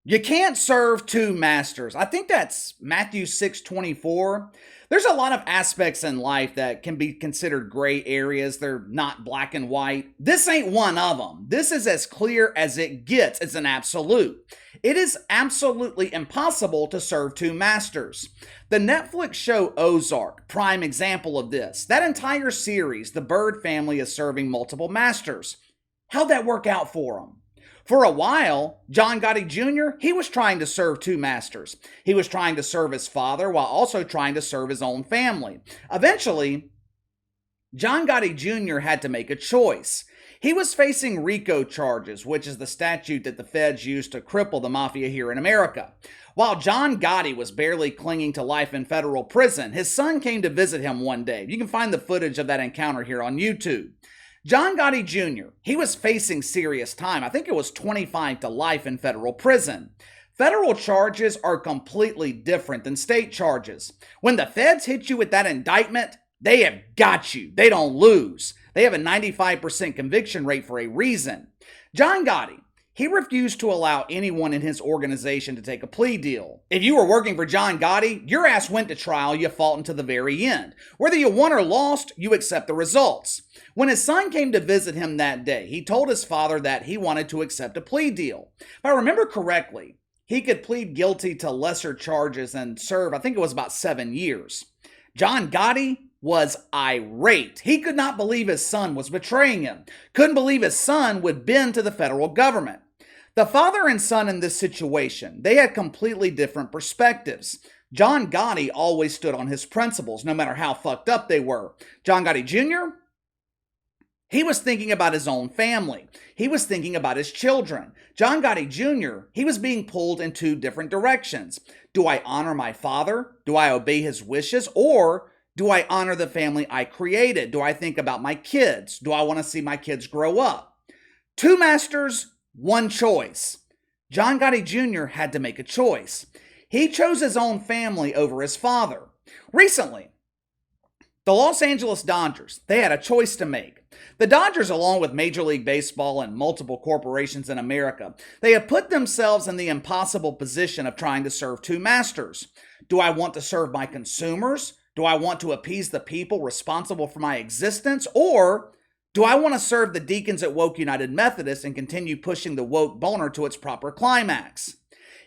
You can't serve two masters. I think that's Matthew 6:24. There's a lot of aspects in life that can be considered gray areas. They're not black and white. This ain't one of them. This is as clear as it gets. It's an absolute. It is absolutely impossible to serve two masters. The Netflix show Ozark, prime example of this. That entire series, the Bird family is serving multiple masters. How'd that work out for them? For a while, John Gotti Jr., he was trying to serve two masters. He was trying to serve his father while also trying to serve his own family. Eventually, John Gotti Jr. had to make a choice. He was facing RICO charges, which is the statute that the feds use to cripple the mafia here in America. While John Gotti was barely clinging to life in federal prison, his son came to visit him one day. You can find the footage of that encounter here on YouTube. John Gotti Jr., he was facing serious time. I think it was 25 to life in federal prison. Federal charges are completely different than state charges. When the feds hit you with that indictment, they have got you. They don't lose. They have a 95% conviction rate for a reason. John Gotti, he refused to allow anyone in his organization to take a plea deal. If you were working for John Gotti, your ass went to trial, you fought until the very end. Whether you won or lost, you accept the results. When his son came to visit him that day, he told his father that he wanted to accept a plea deal. If I remember correctly, he could plead guilty to lesser charges and serve, I think it was about 7 years. John Gotti was irate. He could not believe his son was betraying him. Couldn't believe his son would bend to the federal government. The father and son in this situation, they had completely different perspectives. John Gotti always stood on his principles, no matter how fucked up they were. John Gotti Jr., he was thinking about his own family. He was thinking about his children. John Gotti Jr., he was being pulled in two different directions. Do I honor my father? Do I obey his wishes? Or do I honor the family I created? Do I think about my kids? Do I want to see my kids grow up? Two masters, one choice. John Gotti Jr. had to make a choice. He chose his own family over his father. Recently, the Los Angeles Dodgers, they had a choice to make. The Dodgers, along with Major League Baseball and multiple corporations in America, they have put themselves in the impossible position of trying to serve two masters. Do I want to serve my consumers? Do I want to appease the people responsible for my existence? Or do I want to serve the deacons at Woke United Methodist and continue pushing the woke boner to its proper climax?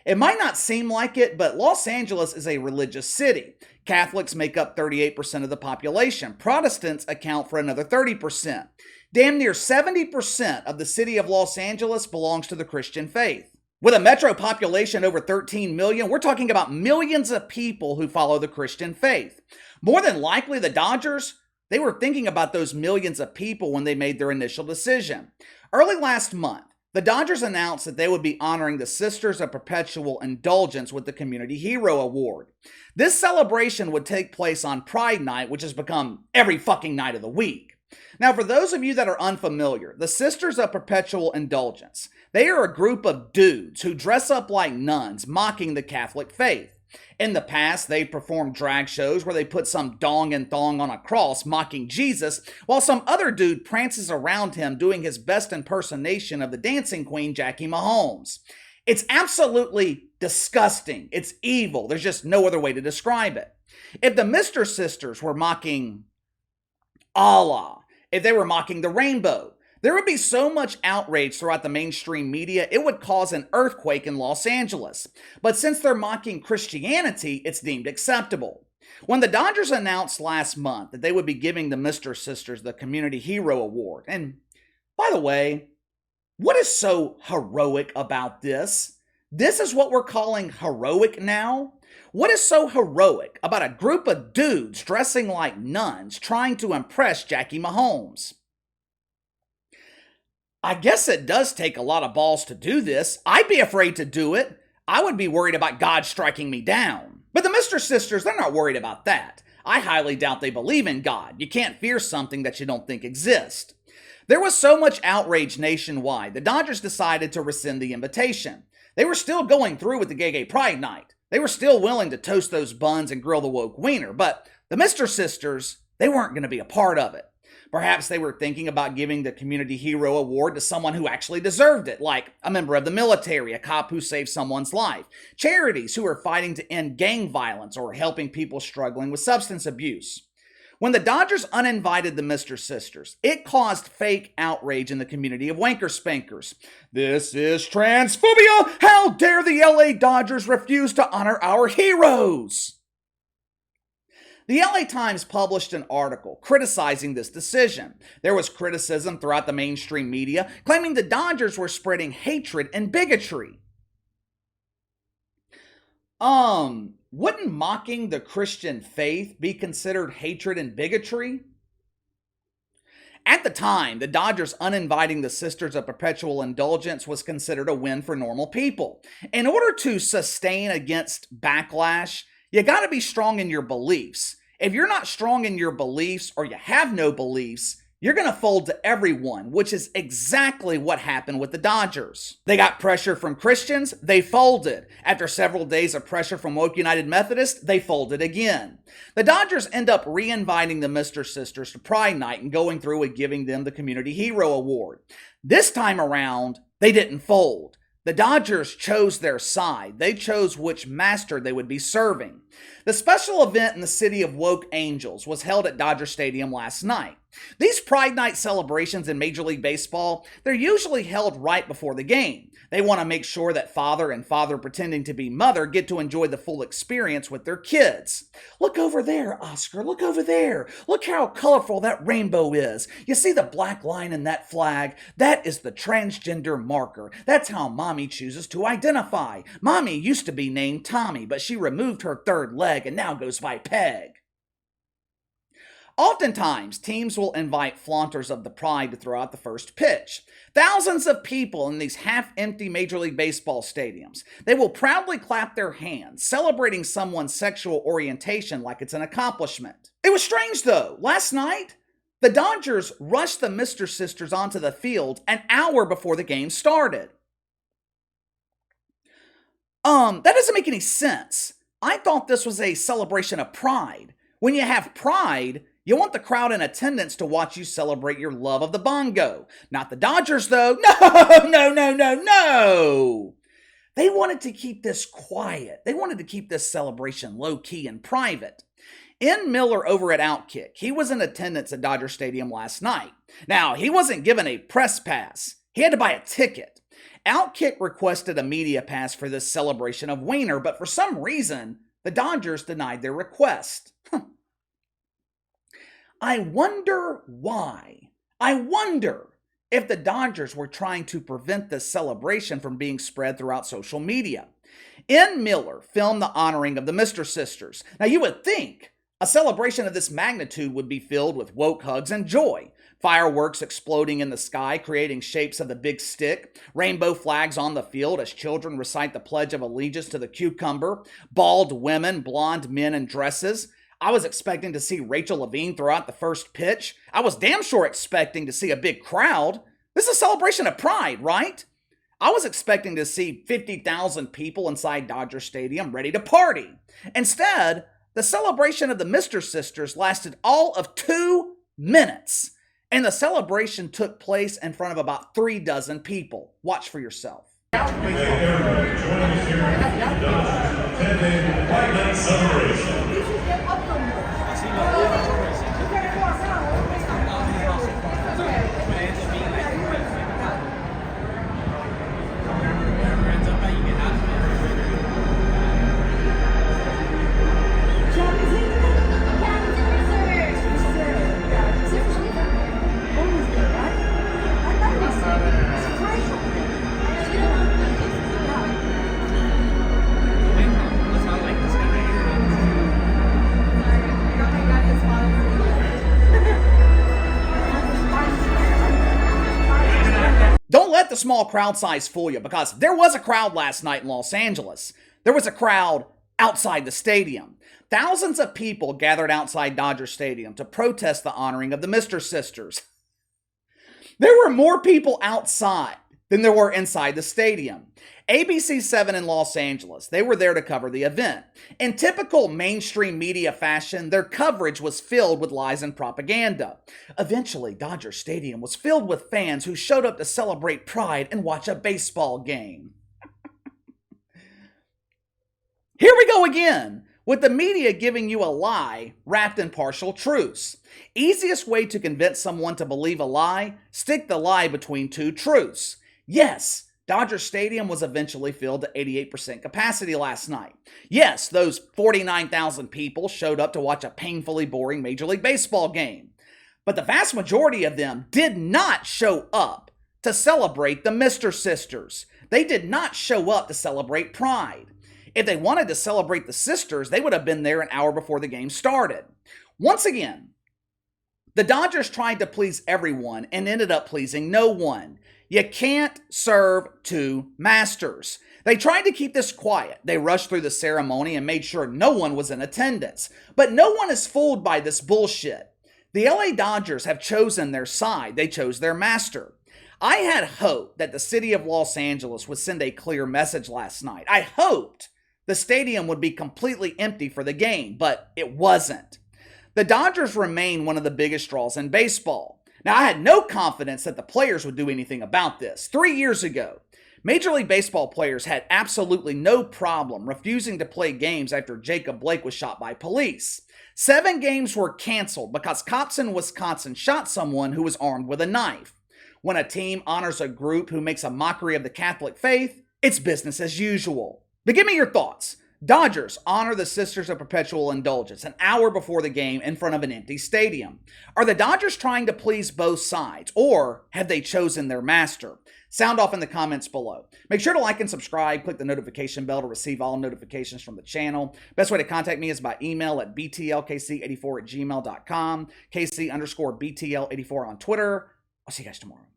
It might not seem like it, but Los Angeles is a religious city. Catholics make up 38% of the population. Protestants account for another 30%. Damn near 70% of the city of Los Angeles belongs to the Christian faith. With a metro population over 13 million, we're talking about millions of people who follow the Christian faith. More than likely, the Dodgers, they were thinking about those millions of people when they made their initial decision. Early last month, the Dodgers announced that they would be honoring the Sisters of Perpetual Indulgence with the Community Hero Award. This celebration would take place on Pride Night, which has become every fucking night of the week. Now, for those of you that are unfamiliar, the Sisters of Perpetual Indulgence, they are a group of dudes who dress up like nuns, mocking the Catholic faith. In the past, they performed drag shows where they put some dong and thong on a cross mocking Jesus, while some other dude prances around him doing his best impersonation of the dancing queen, Jackie Mahomes. It's absolutely disgusting. It's evil. There's just no other way to describe it. If the Mr. Sisters were mocking Allah, if they were mocking the rainbow, there would be so much outrage throughout the mainstream media, it would cause an earthquake in Los Angeles. But since they're mocking Christianity, it's deemed acceptable. When the Dodgers announced last month that they would be giving the Mr. Sisters the Community Hero Award, and by the way, what is so heroic about this? This is what we're calling heroic now? What is so heroic about a group of dudes dressing like nuns trying to impress Jackie Mahomes? I guess it does take a lot of balls to do this. I'd be afraid to do it. I would be worried about God striking me down. But the Mr. Sisters, they're not worried about that. I highly doubt they believe in God. You can't fear something that you don't think exists. There was so much outrage nationwide, the Dodgers decided to rescind the invitation. They were still going through with the Gay Pride Night. They were still willing to toast those buns and grill the woke wiener, but the Mr. Sisters, they weren't going to be a part of it. Perhaps they were thinking about giving the Community Hero Award to someone who actually deserved it, like a member of the military, a cop who saved someone's life, charities who are fighting to end gang violence or helping people struggling with substance abuse. When the Dodgers uninvited the Mr. Sisters, it caused fake outrage in the community of wanker spankers. This is transphobia! How dare the LA Dodgers refuse to honor our heroes? The LA Times published an article criticizing this decision. There was criticism throughout the mainstream media, claiming the Dodgers were spreading hatred and bigotry. Wouldn't mocking the Christian faith be considered hatred and bigotry? At the time, the Dodgers uninviting the Sisters of Perpetual Indulgence was considered a win for normal people. In order to sustain against backlash, you gotta be strong in your beliefs. If you're not strong in your beliefs or you have no beliefs, you're going to fold to everyone, which is exactly what happened with the Dodgers. They got pressure from Christians, they folded. After several days of pressure from Woke United Methodist, they folded again. The Dodgers end up reinviting the Mr. Sisters to Pride Night and going through with giving them the Community Hero Award. This time around, they didn't fold. The Dodgers chose their side. They chose which master they would be serving. The special event in the city of Woke Angels was held at Dodger Stadium last night. These Pride Night celebrations in Major League Baseball, they're usually held right before the game. They want to make sure that father and father pretending to be mother get to enjoy the full experience with their kids. Look over there, Oscar. Look over there. Look how colorful that rainbow is. You see the black line in that flag? That is the transgender marker. That's how Mommy chooses to identify. Mommy used to be named Tommy, but she removed her third leg and now goes by Peg. Oftentimes, teams will invite flaunters of the pride to throw out the first pitch. Thousands of people in these half-empty Major League Baseball stadiums. They will proudly clap their hands, celebrating someone's sexual orientation like it's an accomplishment. It was strange though. Last night, the Dodgers rushed the Mr. Sisters onto the field an hour before the game started. That doesn't make any sense. I thought this was a celebration of pride. When you have pride, you want the crowd in attendance to watch you celebrate your love of the bongo. Not the Dodgers, though. No. They wanted to keep this quiet. They wanted to keep this celebration low-key and private. N. Miller over at Outkick, he was in attendance at Dodger Stadium last night. Now, he wasn't given a press pass. He had to buy a ticket. Outkick requested a media pass for this celebration of Wiener, but for some reason, the Dodgers denied their request. I wonder why. I wonder if the Dodgers were trying to prevent this celebration from being spread throughout social media. N. Miller filmed the honoring of the Mr. Sisters. Now you would think a celebration of this magnitude would be filled with woke hugs and joy. Fireworks exploding in the sky, creating shapes of the big stick, rainbow flags on the field as children recite the Pledge of Allegiance to the cucumber, bald women, blonde men in dresses. I was expecting to see Rachel Levine throw out the first pitch. I was damn sure expecting to see a big crowd. This is a celebration of pride, right? I was expecting to see 50,000 people inside Dodger Stadium ready to party. Instead, the celebration of the Mr. Sisters lasted all of 2 minutes. And the celebration took place in front of about 3 dozen people. Watch for yourself. Thank you everyone for joining us here at the Dodgers 10-day Pride Night celebration. The small crowd size fool you, because there was a crowd last night in Los Angeles. There was a crowd outside the stadium. Thousands of people gathered outside Dodger Stadium to protest the honoring of the Mr. Sisters. There were more people outside than there were inside the stadium. ABC7 in Los Angeles, they were there to cover the event. In typical mainstream media fashion, their coverage was filled with lies and propaganda. Eventually, Dodger Stadium was filled with fans who showed up to celebrate pride and watch a baseball game. Here we go again, with the media giving you a lie wrapped in partial truths. Easiest way to convince someone to believe a lie, stick the lie between two truths. Yes, Dodger Stadium was eventually filled to 88% capacity last night. Yes, those 49,000 people showed up to watch a painfully boring Major League Baseball game. But the vast majority of them did not show up to celebrate the Mr. Sisters. They did not show up to celebrate Pride. If they wanted to celebrate the Sisters, they would have been there an hour before the game started. Once again, the Dodgers tried to please everyone and ended up pleasing no one. You can't serve two masters. They tried to keep this quiet. They rushed through the ceremony and made sure no one was in attendance. But no one is fooled by this bullshit. The LA Dodgers have chosen their side. They chose their master. I had hope that the city of Los Angeles would send a clear message last night. I hoped the stadium would be completely empty for the game, but it wasn't. The Dodgers remain one of the biggest draws in baseball. Now, I had no confidence that the players would do anything about this. 3 years ago, Major League Baseball players had absolutely no problem refusing to play games after Jacob Blake was shot by police. 7 games were canceled because cops in Wisconsin shot someone who was armed with a knife. When a team honors a group who makes a mockery of the Catholic faith, it's business as usual. But give me your thoughts. Dodgers honor the Sisters of Perpetual Indulgence an hour before the game in front of an empty stadium. Are the Dodgers trying to please both sides, or have they chosen their master? Sound off in the comments below. Make sure to like and subscribe. Click the notification bell to receive all notifications from the channel. Best way to contact me is by email at btlkc84@gmail.com, KC_BTL84 on Twitter. I'll see you guys tomorrow.